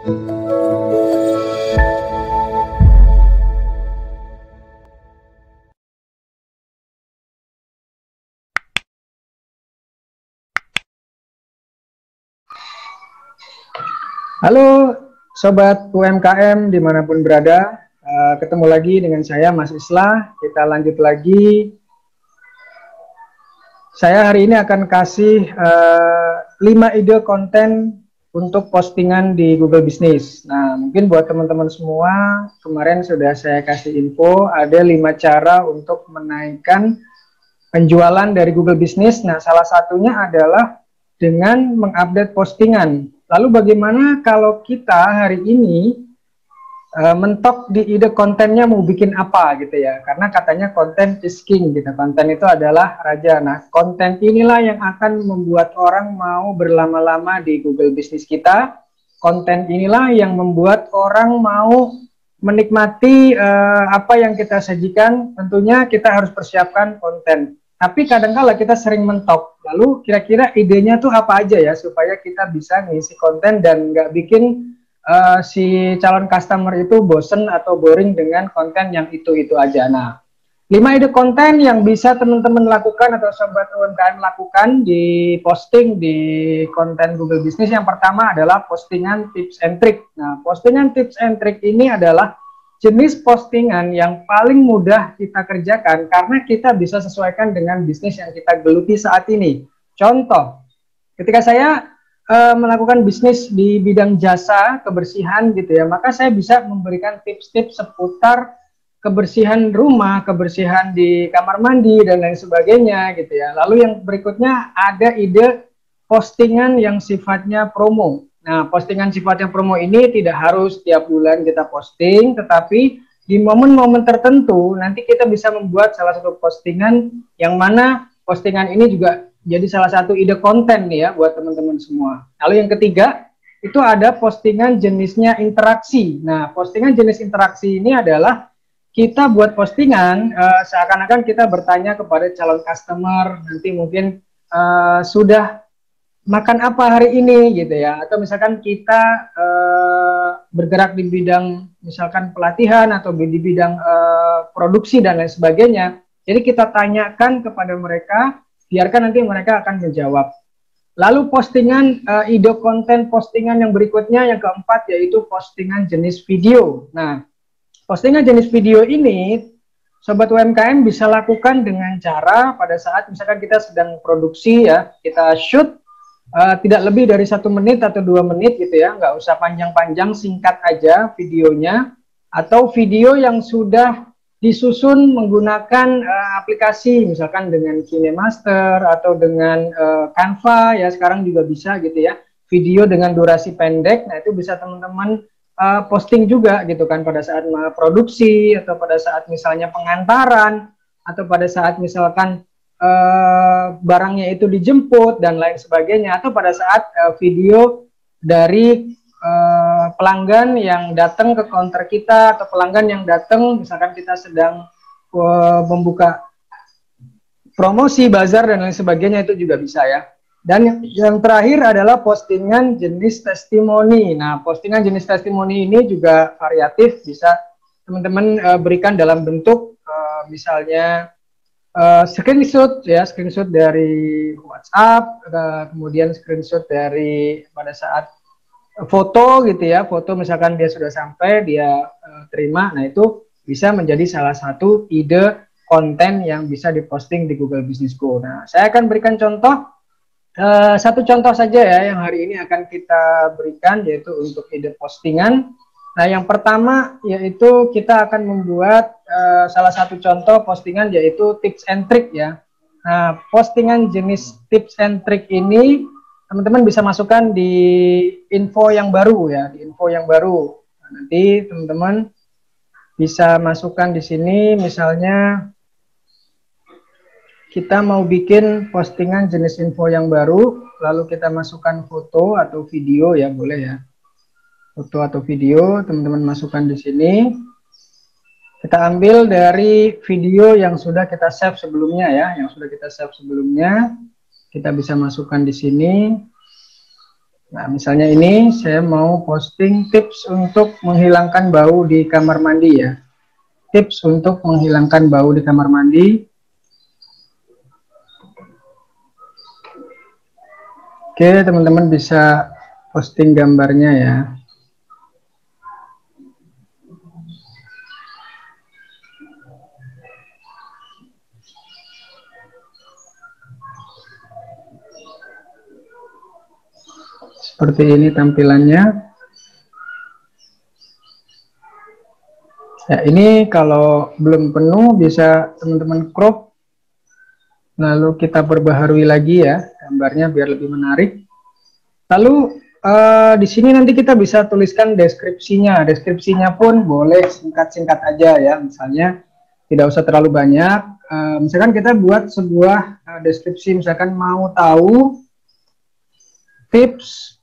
Halo Sobat UMKM dimanapun berada, ketemu lagi dengan saya Mas Islah. Kita lanjut lagi. Saya hari ini akan kasih 5 ide konten untuk postingan di Google Business. Nah, mungkin buat teman-teman semua, kemarin sudah saya kasih info, ada 5 cara untuk menaikkan penjualan dari Google Business. Nah, salah satunya adalah dengan mengupdate postingan. Lalu bagaimana kalau kita hari ini mentok di ide kontennya mau bikin apa gitu ya? Karena katanya konten is king gitu. Konten itu adalah raja. Nah, konten inilah yang akan membuat orang mau berlama-lama di Google Business kita. Konten inilah yang membuat orang mau menikmati apa yang kita sajikan. Tentunya kita harus persiapkan konten. Tapi kadang-kala kita sering mentok. Lalu kira-kira idenya tuh apa aja ya supaya kita bisa ngisi konten dan nggak bikin si calon customer itu bosen atau boring dengan konten yang itu-itu aja. Nah, 5 ide konten yang bisa teman-teman lakukan atau sobat UMKM lakukan di posting di konten Google Business. Yang pertama adalah postingan tips and trick. Nah, postingan tips and trick ini adalah jenis postingan yang paling mudah kita kerjakan karena kita bisa sesuaikan dengan bisnis yang kita geluti saat ini. Contoh, ketika saya melakukan bisnis di bidang jasa kebersihan gitu ya, maka saya bisa memberikan tips-tips seputar kebersihan rumah, kebersihan di kamar mandi dan lain sebagainya gitu ya. Lalu yang berikutnya ada ide postingan yang sifatnya promo. Nah, postingan sifatnya promo ini tidak harus tiap bulan kita posting, tetapi di momen-momen tertentu nanti kita bisa membuat salah satu postingan yang mana postingan ini juga jadi salah satu ide konten nih ya buat teman-teman semua. Lalu yang ketiga, itu ada postingan jenisnya interaksi. Nah, postingan jenis interaksi ini adalah kita buat postingan seakan-akan kita bertanya kepada calon customer, nanti mungkin sudah makan apa hari ini gitu ya, atau misalkan kita bergerak di bidang misalkan pelatihan atau di bidang produksi dan lain sebagainya. Jadi kita tanyakan kepada mereka, biarkan nanti mereka akan menjawab. Lalu postingan ide konten postingan yang berikutnya yang keempat yaitu postingan jenis video. Nah, postingan jenis video ini Sobat UMKM bisa lakukan dengan cara pada saat misalkan kita sedang produksi ya, kita shoot tidak lebih dari 1 menit atau 2 menit gitu ya, nggak usah panjang-panjang, singkat aja videonya, atau video yang sudah disusun menggunakan aplikasi misalkan dengan KineMaster atau dengan Canva ya, sekarang juga bisa gitu ya, video dengan durasi pendek. Nah, itu bisa teman-teman posting juga gitu kan pada saat produksi atau pada saat misalnya pengantaran atau pada saat misalkan barangnya itu dijemput dan lain sebagainya, atau pada saat video dari pelanggan yang datang ke counter kita atau pelanggan yang datang misalkan kita sedang membuka promosi bazar dan lain sebagainya, itu juga bisa ya. Dan yang terakhir adalah postingan jenis testimoni. Nah, postingan jenis testimoni ini juga variatif, bisa teman-teman berikan dalam bentuk misalnya screenshot ya, screenshot dari WhatsApp, kemudian screenshot dari pada saat foto gitu ya, foto misalkan dia sudah sampai, dia terima. Nah, itu bisa menjadi salah satu ide konten yang bisa diposting di Google Business Go. Nah, saya akan berikan contoh, satu contoh saja ya yang hari ini akan kita berikan, yaitu untuk ide postingan. Nah, yang pertama yaitu kita akan membuat salah satu contoh postingan yaitu tips and trick ya. Nah, postingan jenis tips and trick ini teman-teman bisa masukkan di info yang baru ya, di info yang baru. Nah, nanti teman-teman bisa masukkan di sini, misalnya kita mau bikin postingan jenis info yang baru, lalu kita masukkan foto atau video ya, boleh ya. Foto atau video, teman-teman masukkan di sini. Kita ambil dari video yang sudah kita save sebelumnya ya, yang sudah kita save sebelumnya. Kita bisa masukkan di sini. Nah, misalnya ini saya mau posting tips untuk menghilangkan bau di kamar mandi ya. Tips untuk menghilangkan bau di kamar mandi. Oke, teman-teman bisa posting gambarnya ya. Seperti ini tampilannya. Ya, ini kalau belum penuh bisa teman-teman crop. Lalu kita perbaharui lagi ya gambarnya biar lebih menarik. Lalu di sini nanti kita bisa tuliskan deskripsinya. Deskripsinya pun boleh singkat-singkat aja ya. Misalnya tidak usah terlalu banyak. Misalkan kita buat sebuah deskripsi, misalkan mau tahu tips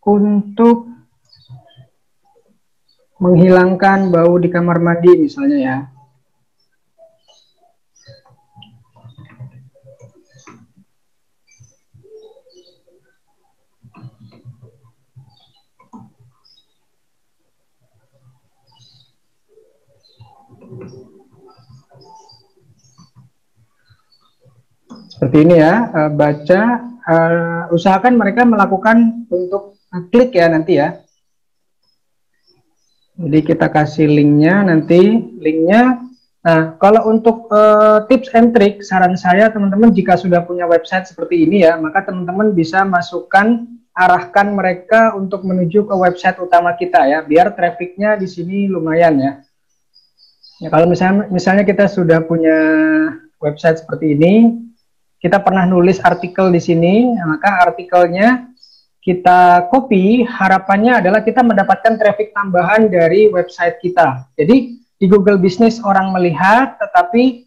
untuk menghilangkan bau di kamar mandi misalnya ya. Seperti ini ya, baca, usahakan mereka melakukan untuk klik ya nanti ya. Jadi kita kasih linknya nanti, linknya. Nah, kalau untuk tips and trick, saran saya teman-teman jika sudah punya website seperti ini ya, maka teman-teman bisa masukkan, arahkan mereka untuk menuju ke website utama kita ya, biar trafficnya di sini lumayan ya. Ya kalau misalnya kita sudah punya website seperti ini, kita pernah nulis artikel di sini, maka artikelnya kita copy, harapannya adalah kita mendapatkan traffic tambahan dari website kita. Jadi di Google Business orang melihat, tetapi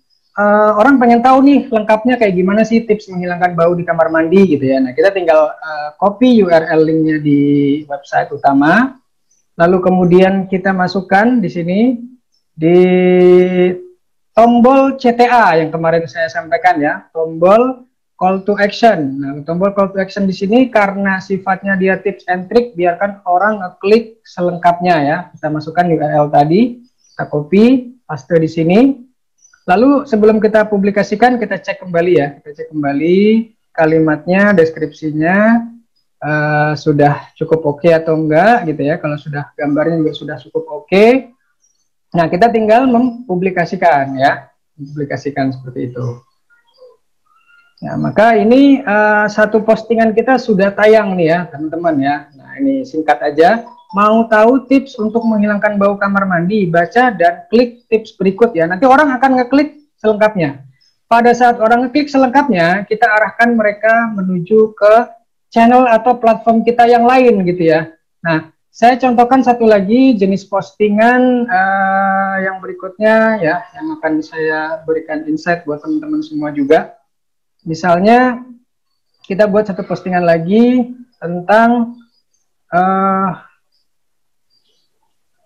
orang pengen tahu nih lengkapnya kayak gimana sih tips menghilangkan bau di kamar mandi gitu ya. Nah kita tinggal copy URL linknya di website utama, lalu kemudian kita masukkan di sini di tombol CTA yang kemarin saya sampaikan ya, tombol call to action. Nah, tombol call to action di sini karena sifatnya dia tips and trick, biarkan orang ngeklik selengkapnya ya. Kita masukkan URL tadi, kita copy, paste di sini. Lalu sebelum kita publikasikan, kita cek kembali ya. Kita cek kembali kalimatnya, deskripsinya sudah cukup oke atau enggak gitu ya. Kalau sudah gambarnya juga sudah cukup oke. Nah, kita tinggal mempublikasikan ya. Mempublikasikan seperti itu. Ya, maka ini satu postingan kita sudah tayang nih ya teman-teman ya. Nah ini singkat aja. Mau tahu tips untuk menghilangkan bau kamar mandi, baca dan klik tips berikut ya. Nanti orang akan ngeklik selengkapnya. Pada saat orang ngeklik selengkapnya, kita arahkan mereka menuju ke channel atau platform kita yang lain gitu ya. Nah saya contohkan satu lagi jenis postingan yang berikutnya ya, yang akan saya berikan insight buat teman-teman semua juga. Misalnya kita buat satu postingan lagi tentang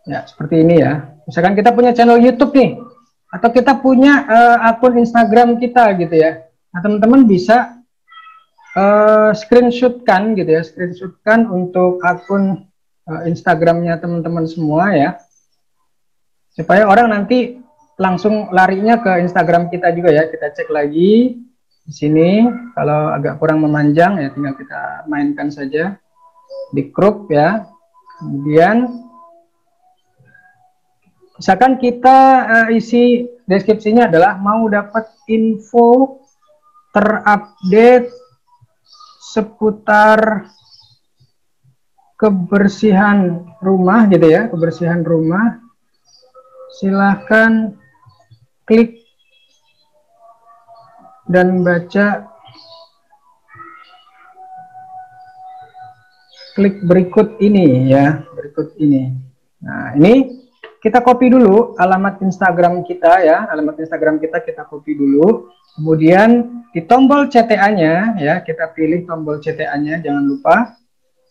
ya seperti ini ya. Misalkan kita punya channel YouTube nih, atau kita punya akun Instagram kita gitu ya. Nah teman-teman bisa screenshotkan gitu ya, screenshotkan untuk akun Instagramnya teman-teman semua ya, supaya orang nanti langsung larinya ke Instagram kita juga ya. Kita cek lagi. Di sini kalau agak kurang memanjang ya tinggal kita mainkan saja di crop ya. Kemudian misalkan kita isi deskripsinya adalah mau dapat info terupdate seputar kebersihan rumah gitu ya, kebersihan rumah. Silahkan klik dan baca klik berikut ini ya, berikut ini. Nah ini kita copy dulu alamat Instagram kita ya, alamat Instagram kita copy dulu. Kemudian di tombol CTA-nya ya, kita pilih tombol CTA-nya jangan lupa.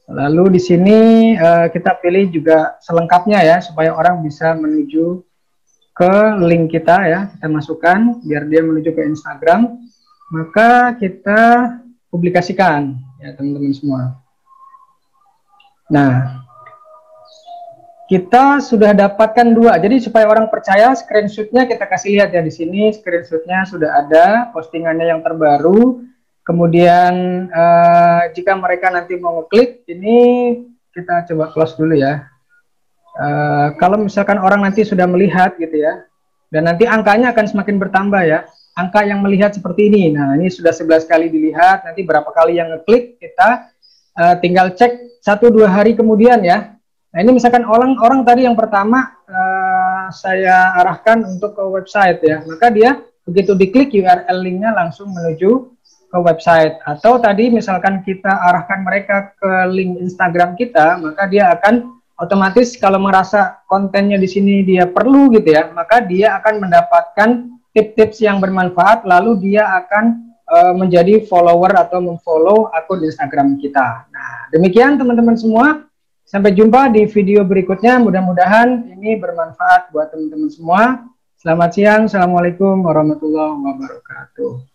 Lalu di sini kita pilih juga selengkapnya ya, supaya orang bisa menuju ke link kita ya, kita masukkan biar dia menuju ke Instagram. Maka kita publikasikan ya teman-teman semua. Nah, kita sudah dapatkan 2. Jadi supaya orang percaya, screenshotnya kita kasih lihat ya di sini. Screenshotnya sudah ada, postingannya yang terbaru. Kemudian jika mereka nanti mau ngeklik, ini kita coba close dulu ya. Kalau misalkan orang nanti sudah melihat gitu ya, dan nanti angkanya akan semakin bertambah ya. Angka yang melihat seperti ini. Nah, ini sudah 11 kali dilihat. Nanti berapa kali yang ngeklik, kita tinggal cek 1-2 hari kemudian ya. Nah, ini misalkan orang tadi yang pertama saya arahkan untuk ke website ya, maka dia begitu diklik URL linknya langsung menuju ke website. Atau tadi misalkan kita arahkan mereka ke link Instagram kita, maka dia akan otomatis kalau merasa kontennya di sini dia perlu gitu ya, maka dia akan mendapatkan tips-tips yang bermanfaat, lalu dia akan menjadi follower atau memfollow akun Instagram kita. Nah, demikian teman-teman semua. Sampai jumpa di video berikutnya. Mudah-mudahan ini bermanfaat buat teman-teman semua. Selamat siang. Assalamualaikum warahmatullahi wabarakatuh.